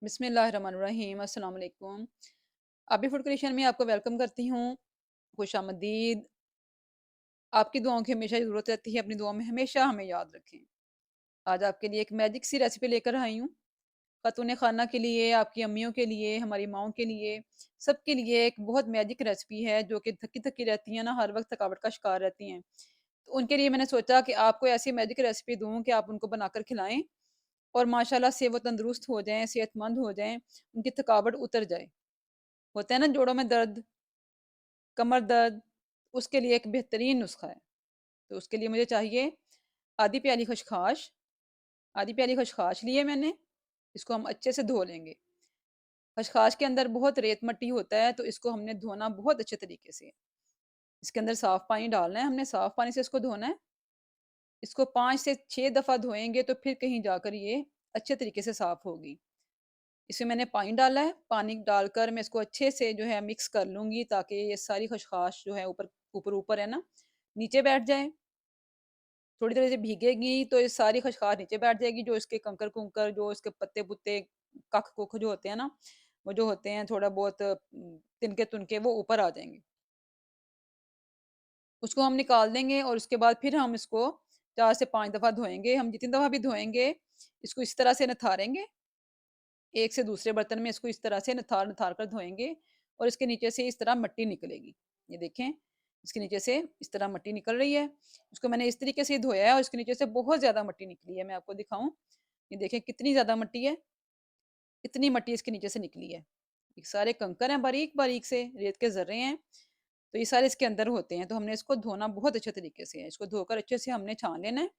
बिस्मिल्लाहिर्रहमानिर्रहीम अस्सलाम वालेकुम। अभी फूड क्रिएशन में आपको वेलकम करती हूँ। खुशामदीद। आपकी दुआओं की हमेशा ज़रूरत रहती है, अपनी दुआओं में हमेशा हमें याद रखें। आज आपके लिए एक मैजिक सी रेसिपी लेकर आई हूँ। ख़ातून ख़ाना के लिए, आपकी अम्मियों के लिए, हमारी माँओं के लिए, सबके लिए एक बहुत मैजिक रेसिपी है जो कि थकी-थकी रहती हैं ना, हर वक़्त थकावट का शिकार रहती हैं। तो उनके लिए मैंने सोचा कि आपको ऐसी मैजिक रेसिपी दूँ कि आप उनको बनाकर खिलाएँ और माशाल्लाह से वो तंदुरुस्त हो जाएँ, सेहतमंद हो जाएँ, उनकी थकावट उतर जाए। होता है ना जोड़ों में दर्द, कमर दर्द, उसके लिए एक बेहतरीन नुस्खा है। तो उसके लिए मुझे चाहिए आधी प्याली खशखाश, आधी प्याली खशखाश ली है मैंने, इसको हम अच्छे से धो लेंगे। खशखाश के अंदर बहुत रेत मट्टी होता है, तो इसको हमने धोना बहुत अच्छे तरीके से है। इसके अंदर साफ पानी डालना है, हमने साफ पानी से इसको धोना है। इसको 5 से 6 दफ़ा धोएँगे तो फिर कहीं जाकर ये अच्छे तरीके से साफ होगी। इसमें मैंने पानी डाला है, पानी डालकर मैं इसको अच्छे से जो है मिक्स कर लूँगी ताकि ये सारी खशखाश जो है ऊपर ऊपर ऊपर है ना, नीचे बैठ जाए। थोड़ी देर से भीगेगी तो ये सारी खशखाश नीचे बैठ जाएगी, जो इसके कंकर-कुंकर, जो इसके पत्ते-पुत्ते, कख-कुख जो होते हैं ना, वो जो होते हैं थोड़ा बहुत तिनके-तुनके वो ऊपर आ जाएँगे। उसको हम निकाल देंगे और उसके बाद फिर हम इसको 4 से 5 दफ़ा धोएँगे। हम जितनी दफ़ा भी धोएँगे, इसको इस तरह से निथारेंगे, एक से दूसरे बर्तन में इसको इस तरह से नथार-नथार कर धोएँगे और इसके नीचे से इस तरह मिट्टी निकलेगी। ये देखें, इसके नीचे से इस तरह मिट्टी निकल रही है। इसको मैंने इस तरीके से धोया है और इसके नीचे से बहुत ज़्यादा मिट्टी निकली है। मैं आपको दिखाऊँ, ये देखें कितनी ज़्यादा मिट्टी है, इतनी मिट्टी इसके नीचे से निकली है। ये सारे कंकर हैं, बारीक-बारीक से रेत के ज़र्रे हैं, तो ये सारे इसके अंदर होते हैं। तो हमने इसको धोना बहुत अच्छे तरीके से है। इसको धोकर अच्छे से हमने छान लेना है।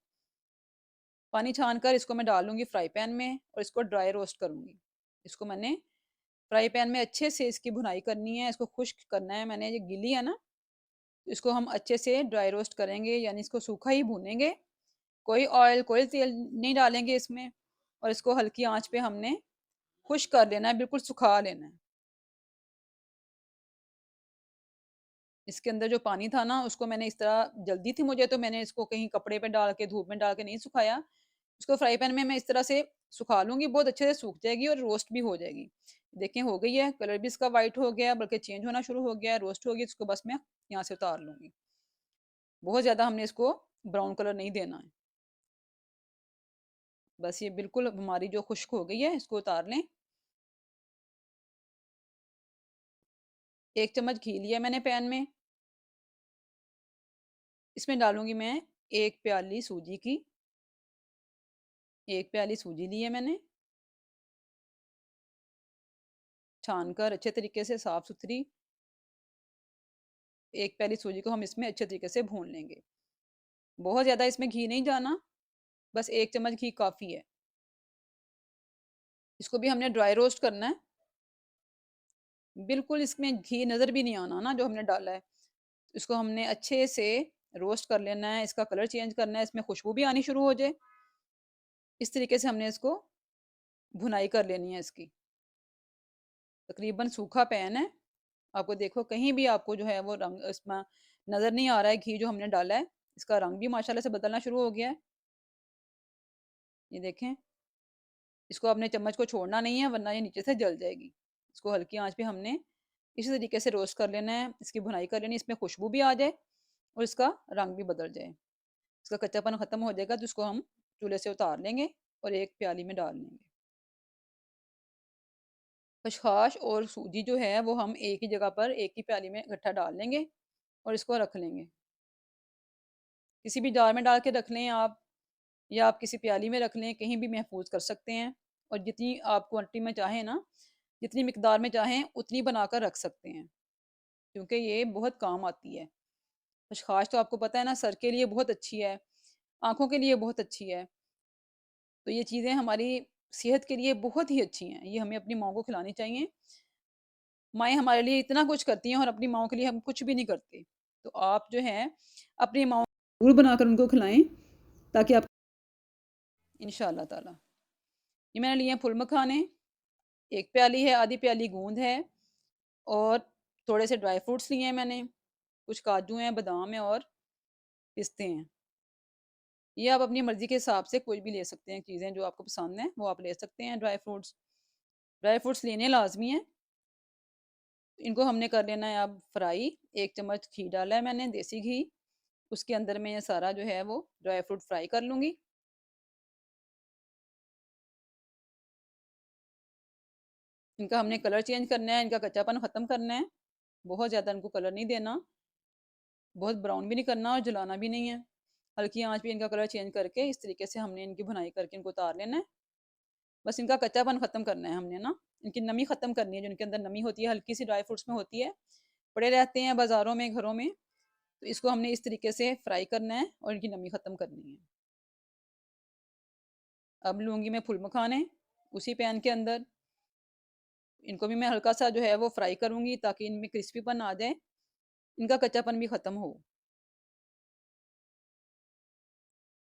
पानी छान कर इसको मैं डालूँगी फ्राई पैन में और इसको ड्राई रोस्ट करूँगी। इसको मैंने फ्राई पैन में अच्छे से इसकी भुनाई करनी है, इसको खुश्क करना है मैंने, ये गीली है ना, इसको हम अच्छे से ड्राई रोस्ट करेंगे यानी इसको सूखा ही भूनेंगे। कोई ऑयल, कोई तेल नहीं डालेंगे इसमें और इसको हल्की आँच पे हमने खुश्क कर लेना है, बिल्कुल सुखा लेना है। इसके अंदर जो पानी था ना, उसको मैंने इस तरह जल्दी थी मुझे तो मैंने इसको कहीं कपड़े पे डाल के, धूप में डाल के नहीं सुखाया। इसको फ्राई पैन में मैं इस तरह से सुखा लूँगी, बहुत अच्छे से सूख जाएगी और रोस्ट भी हो जाएगी। देखें हो गई है, कलर भी इसका व्हाइट हो गया बल्कि चेंज होना शुरू हो गया है, रोस्ट हो गई, इसको बस मैं यहाँ से उतार लूँगी। बहुत ज़्यादा हमने इसको ब्राउन कलर नहीं देना है। बस ये बिल्कुल हमारी जो खुश्क हो गई है, इसको उतार लें। 1 चम्मच घी लिया मैंने पैन में, इसमें डालूँगी मैं 1 प्याली सूजी की, 1 प्याली सूजी ली है मैंने, छान कर अच्छे तरीके से साफ-सुथरी 1 प्याली सूजी को हम इसमें अच्छे तरीके से भून लेंगे। बहुत ज़्यादा इसमें घी नहीं जाना, बस 1 चम्मच घी काफ़ी है। इसको भी हमने ड्राई रोस्ट करना है, बिल्कुल इसमें घी नज़र भी नहीं आना ना जो हमने डाला है। इसको हमने अच्छे से रोस्ट कर लेना है, इसका कलर चेंज करना है, इसमें खुशबू भी आनी शुरू हो जाए। इस तरीके से हमने इसको भुनाई कर लेनी है इसकी। तकरीबन सूखा पैन है, आपको देखो कहीं भी आपको जो है वो रंग इसमें नज़र नहीं आ रहा है घी जो हमने डाला है, इसका रंग भी माशाल्लाह से बदलना शुरू हो गया है। ये देखें, इसको अपने चम्मच को छोड़ना नहीं है वरना ये नीचे से जल जाएगी। इसको हल्की आँच पे हमने इसी तरीके से रोस्ट कर लेना है, इसकी भुनाई कर लेनी है, इसमें खुशबू भी आ जाए और इसका रंग भी बदल जाए। इसका कच्चापन खत्म हो जाएगा तो इसको हम चूल्हे से उतार लेंगे और एक प्याली में डाल लेंगे। खशखाश और सूजी जो है वो हम एक ही जगह पर एक ही प्याली में इकट्ठा डाल लेंगे और इसको रख लेंगे। किसी भी जार में डाल के रख लें आप या आप किसी प्याली में रख लें, कहीं भी महफूज कर सकते हैं और जितनी आप क्वांटिटी में चाहें ना, जितनी मिकदार में चाहें उतनी बनाकर रख सकते हैं क्योंकि ये बहुत काम आती है। खशखाश तो आपको पता है ना, सर के लिए बहुत अच्छी है, आँखों के लिए बहुत अच्छी है। तो ये चीज़ें हमारी सेहत के लिए बहुत ही अच्छी हैं, ये हमें अपनी माँ को खिलानी चाहिए। माएँ हमारे लिए इतना कुछ करती हैं और अपनी माँओं के लिए हम कुछ भी नहीं करते। तो आप जो है अपनी माँओं को ज़रूर बनाकर उनको खिलाएँ ताकि आप इंशाअल्लाह ताला। ये मैंने लिए हैं फुल मखाने, 1 प्याली है, आधी प्याली गूँद है और थोड़े से ड्राई फ्रूट्स लिए हैं मैंने, कुछ काजू हैं, बादाम हैं और पिस्ते हैं। ये आप अपनी मर्ज़ी के हिसाब से कोई भी ले सकते हैं, चीज़ें जो आपको पसंद हैं, वो आप ले सकते हैं ड्राई फ्रूट्स। ड्राई फ्रूट्स लेने लाज़मी हैं। इनको हमने कर लेना है अब फ्राई। 1 चम्मच घी डाला है मैंने, देसी घी। उसके अंदर मैं ये सारा जो है वो ड्राई फ्रूट फ्राई कर लूँगी। इनका हमने कलर चेंज करना है, इनका कच्चापन ख़त्म करना है। बहुत ज़्यादा इनको कलर नहीं देना, बहुत ब्राउन भी नहीं करना और जलाना भी नहीं है। हल्की आँच पे इनका कलर चेंज करके इस तरीके से हमने इनकी भुनाई करके इनको उतार लेना है। बस इनका कच्चापन ख़त्म करना है हमने ना, इनकी नमी ख़त्म करनी है, जो इनके अंदर नमी होती है, हल्की-सी ड्राई फ्रूट्स में होती है, पड़े रहते हैं बाज़ारों में, घरों में। तो इसको हमने इस तरीके से फ्राई करना है और इनकी नमी ख़त्म करनी है। अब लूँगी मैं फूल मखाने, उसी पैन के अंदर। इनको भी मैं हल्का-सा जो है वो फ्राई करूँगी ताकि इनमें क्रिस्पीपन आ जाए, इनका कच्चापन भी ख़त्म हो।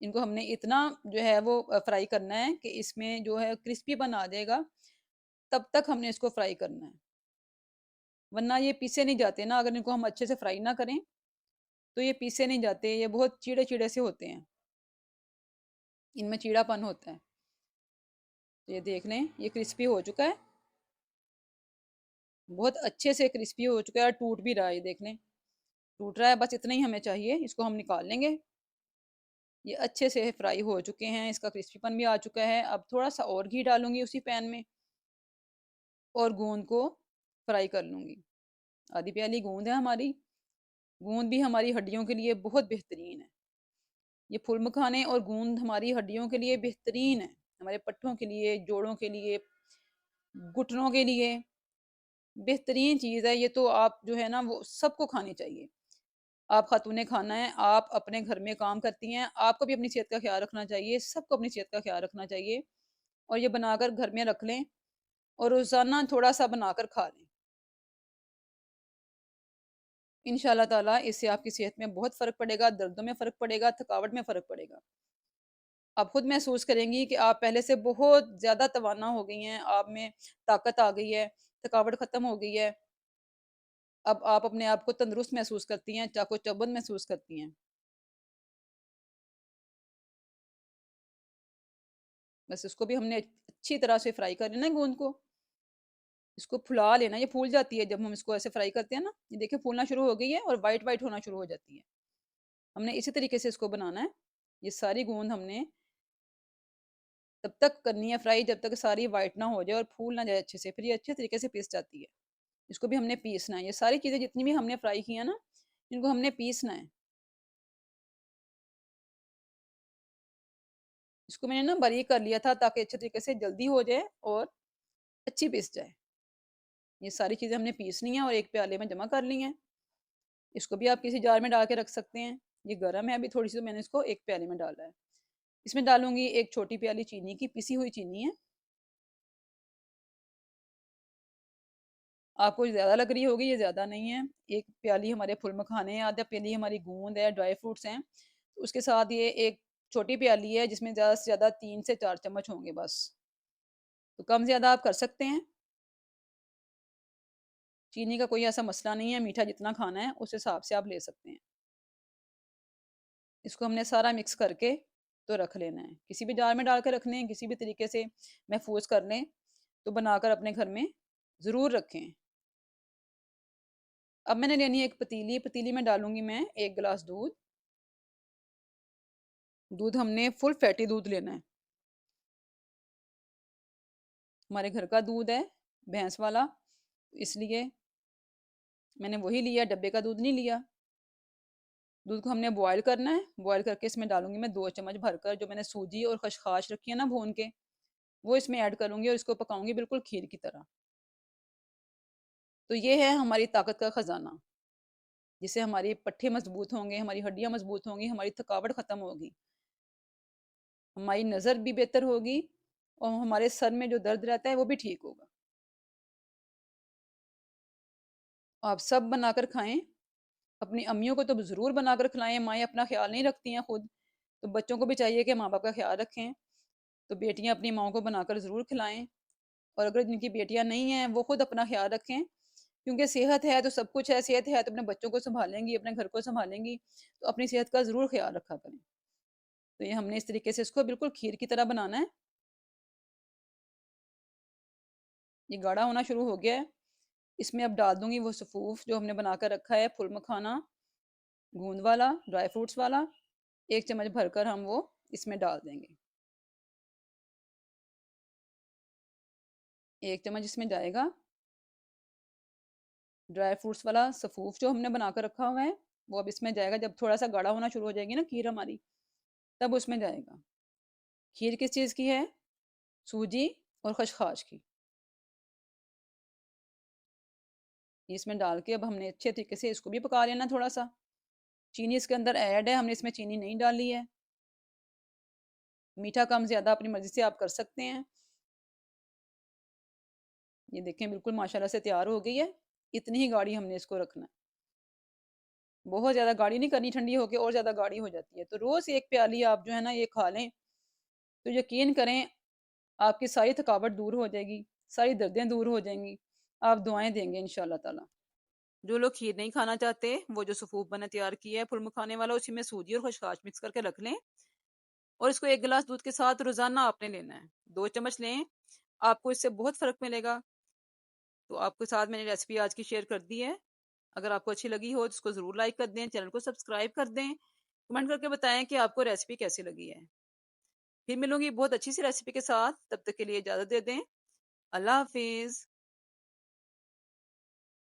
इनको हमने इतना जो है वो फ्राई करना है कि इसमें जो है क्रिस्पीपन आ जाएगा, तब तक हमने इसको फ्राई करना है। वरना ये पीसे नहीं जाते ना, अगर इनको हम अच्छे से फ्राई ना करें, तो ये पीसे नहीं जाते, ये बहुत चीड़े-चीड़े से होते हैं, इनमें चीड़ापन होता है। तो ये देख लें, ये क्रिस्पी हो चुका है, बहुत अच्छे से क्रिस्पी हो चुका है और टूट भी रहा है, ये देख लें, टूट रहा है, बस इतना ही हमें चाहिए, इसको हम निकाल लेंगे। ये अच्छे से फ्राई हो चुके हैं, इसका क्रिस्पीपन भी आ चुका है। अब थोड़ा-सा और घी डालूँगी उसी पैन में और गूंद को फ्राई कर लूँगी। आधी प्याली गूंद है हमारी, गूंद भी हमारी हड्डियों के लिए बहुत बेहतरीन है। ये फूल मखाने और गूंद हमारी हड्डियों के लिए बेहतरीन है, हमारे पट्ठों के लिए, जोड़ों के लिए, घुटनों के लिए बेहतरीन चीज़ है। ये तो आप जो है ना वो सबको खानी चाहिए। आप खातूने खाना है, आप अपने घर में काम करती हैं, आपको भी अपनी सेहत का ख़्याल रखना चाहिए, सबको अपनी सेहत का ख़्याल रखना चाहिए और ये बनाकर घर में रख लें और रोज़ाना थोड़ा-सा बनाकर खा लें। इंशाअल्लाह ताला इससे आपकी सेहत में बहुत फ़र्क पड़ेगा, दर्दों में फ़र्क पड़ेगा, थकावट में फ़र्क पड़ेगा। आप खुद महसूस करेंगी कि आप पहले से बहुत ज़्यादा तवाना हो गई हैं, आप में ताकत आ गई है, थकावट ख़त्म हो गई है। अब आप अपने आप को तंदुरुस्त महसूस करती हैं, चाको-चौबंद महसूस करती हैं। बस इसको भी हमने अच्छी तरह से फ्राई कर लेना है गूंद को। इसको फुला लेना, ये फूल जाती है जब हम इसको ऐसे फ्राई करते हैं ना, ये देखिए फूलना शुरू हो गई है और व्हाइट व्हाइट होना शुरू हो जाती है। हमने इसी तरीके से इसको बनाना है। ये सारी गूंद हमने तब तक करनी है फ्राई जब तक सारी व्हाइट ना हो जाए और फूल ना जाए अच्छे से, फिर ये अच्छे तरीके से पिस जाती है। इसको भी हमने पीसना है। ये सारी चीज़ें जितनी भी हमने फ्राई की है ना, इनको हमने पीसना है। इसको मैंने ना बारीक कर लिया था ताकि अच्छे तरीके से जल्दी हो जाए और अच्छी पिस जाए। ये सारी चीज़ें हमने पीसनी है और एक प्याले में जमा कर ली हैं। इसको भी आप किसी जार में डाल के रख सकते हैं। ये गरम है अभी थोड़ी-सी, तो मैंने इसको एक प्याले में डाला है। इसमें डालूँगी एक छोटी प्याली चीनी की, पिसी हुई चीनी है। आपको ज़्यादा लग रही होगी, ये ज़्यादा नहीं है। एक प्याली हमारे फुल मखाने हैं, आधा प्याली हमारी गूंद है, ड्राई फ्रूट्स हैं। उसके साथ ये एक छोटी प्याली है जिसमें ज़्यादा से ज़्यादा 3 से 4 चम्मच होंगे बस। तो कम-ज़्यादा आप कर सकते हैं। चीनी का कोई ऐसा मसला नहीं है, मीठा जितना खाना है उस हिसाब से आप ले सकते हैं। इसको हमने सारा मिक्स करके तो रख लेना है। किसी भी जार में डाल के रख लें, किसी भी तरीके से महफ़ूज़ कर लें, तो बनाकर अपने घर में ज़रूर रखें। अब मैंने लेनी है एक पतीली, पतीली में डालूँगी मैं 1 गिलास दूध। दूध हमने फुल फैटी दूध लेना है। हमारे घर का दूध है, भैंस वाला, इसलिए मैंने वही लिया, डब्बे का दूध नहीं लिया। दूध को हमने बॉयल करना है, बॉयल करके इसमें डालूँगी मैं 2 चम्मच भरकर जो मैंने सूजी और खसखस रखी है ना भून के, वो इसमें ऐड करूँगी और इसको पकाऊँगी बिल्कुल खीर की तरह। तो ये है हमारी ताकत का खजाना, जिससे हमारी पट्ठे मजबूत होंगे, हमारी हड्डियाँ मजबूत होंगी, हमारी थकावट खत्म होगी, हमारी नज़र भी बेहतर होगी और हमारे सर में जो दर्द रहता है वो भी ठीक होगा। आप सब बनाकर खाएँ, अपनी अम्मियों को तो ज़रूर बनाकर खिलाएँ, माएँ अपना ख़्याल नहीं रखती हैं खुद, तो बच्चों को भी चाहिए कि माँ-बाप का ख़्याल रखें, तो बेटियाँ अपनी माँओं को बनाकर ज़रूर खिलाएँ और अगर जिनकी बेटियाँ नहीं हैं, वो खुद अपना ख़्याल रखें, क्योंकि सेहत है तो सब कुछ है, सेहत है तो अपने बच्चों को सँभालेंगी, अपने घर को सँभालेंगी, तो अपनी सेहत का ज़रूर ख़्याल रखा करें। तो ये हमने इस तरीके से इसको बिल्कुल खीर की तरह बनाना है। ये गाढ़ा होना शुरू हो गया है। इसमें अब डाल दूँगी वो सफ़ूफ जो हमने बनाकर रखा है, फुल मखाना, गूंद वाला, ड्राई फ्रूट्स वाला। 1 चम्मच भरकर हम वो इसमें डाल देंगे। 1 चम्मच इसमें जाएगा। ड्राई फ्रूट्स वाला सफ़ूफ जो हमने बनाकर रखा हुआ है, वो अब इसमें जाएगा। जब थोड़ा-सा गाढ़ा होना शुरू हो जाएगी ना खीर हमारी, तब उसमें जाएगा। खीर किस चीज़ की है? सूजी और खशखाश की। इसमें डाल के अब हमने अच्छे तरीके से इसको भी पका लेना थोड़ा-सा। चीनी इसके अंदर ऐड है, हमने इसमें चीनी नहीं डाली है। मीठा कम-ज़्यादा अपनी मर्ज़ी से आप कर सकते हैं। ये देखें बिल्कुल माशाल्लाह से तैयार हो गई है। इतनी ही गाढ़ी हमने इसको रखना है। बहुत ज़्यादा गाढ़ी नहीं करनी, ठंडी होके और ज़्यादा गाढ़ी हो जाती है। तो रोज़ 1 प्याली आप जो है ना ये खा लें, तो यकीन करें आपकी सारी थकावट दूर हो जाएगी, सारी दर्दें दूर हो जाएँगी। आप दुआएँ देंगे इंशाअल्लाह ताला। जो लोग खीर नहीं खाना चाहते, वो जो सफ़ूफ मैंने तैयार किया है फुल मखाने वाला, उसी में सूजी और खशखाश मिक्स करके रख लें और इसको 1 गिलास दूध के साथ रोज़ाना आपने लेना है। 2 चम्मच लें, आपको इससे बहुत फ़र्क मिलेगा। तो आपके साथ मैंने रेसिपी आज की शेयर कर दी है। अगर आपको अच्छी लगी हो तो इसको ज़रूर लाइक कर दें, चैनल को सब्सक्राइब कर दें, कमेंट करके बताएँ कि आपको रेसिपी कैसी लगी है। फिर मिलूँगी बहुत अच्छी सी रेसिपी के साथ, तब तक के लिए इजाज़त दे दें। अल्लाह हाफ़िज़।